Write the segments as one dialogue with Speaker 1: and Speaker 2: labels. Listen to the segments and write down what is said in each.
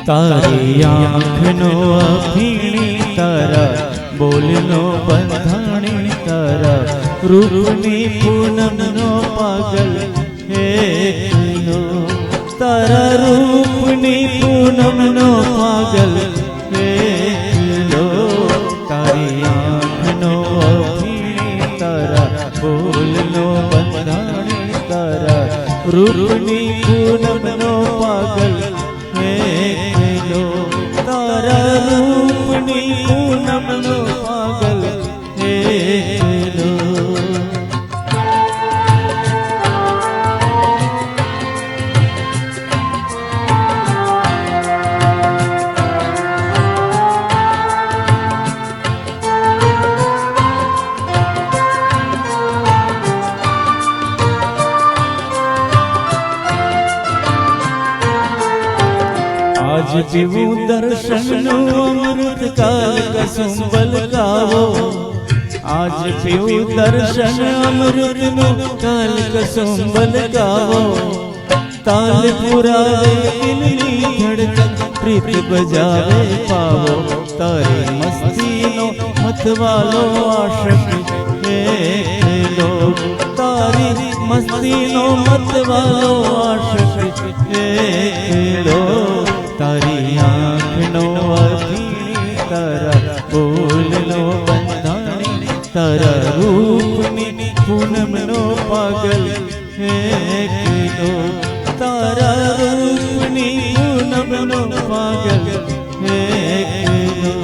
Speaker 1: તારી આંખનો અભીણી તારા બોલનો બંધાણી તારા રૂપની પૂનમનો પાગલ એકલો તારા રૂપની પૂનમનો પાગલ એકલો તારી આંખનો અભીણી તારા બોલનો બંધાણી તારા રૂપની પૂનમનો પાગલ એકલો તારા રૂપની પૂનમનો પાગલ એકલો आज पीवूं दर्शननो अमृत काल कसुंबल गावो आज पीवूं दर्शन अमृतनो काल कसुंबल गावो ताल पुरावे दिलनी धड़कन प्रीत बजावे पावो तारी मस्तीनो मतवालो आशिक एकलो तारी मस्तीनो मतवालो आशिक एकलो तारी आँखनो अभीणी तारा बोलनो बंधाणी तारा रूपनी पूनमनो पागल एकलो तारा रूपनी पूनमनो पागल एकलो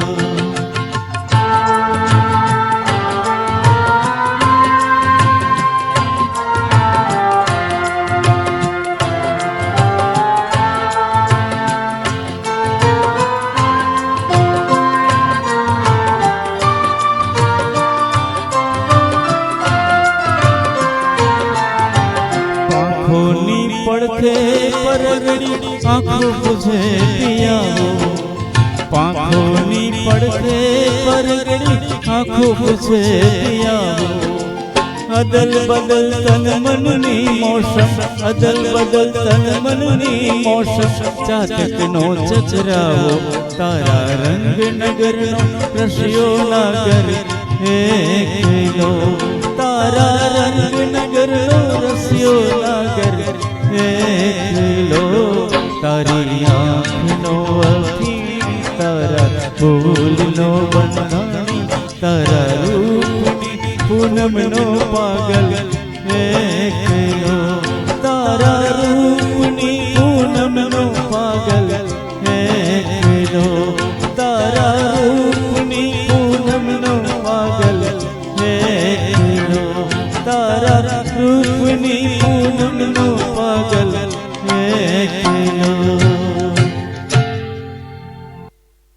Speaker 1: પડખે પરગડી આંખો પૂછે પિયાવો પાંખોની પડખે પરગડી આંખો પૂછે પિયાવો અદલ બદલ તન મનની મોસમ અદલ બદલ તન મનની મોસમ ચાતકનો ચચરાવો તારા રંગ નગરનો રસિયો નાગર એકલો તારા રંગ નગરનો રસિયો નાગર એકલો તારી આંખનો અભીણી તારા બોલનો બંધાણી તારા રૂપની પૂનમનો પાગલ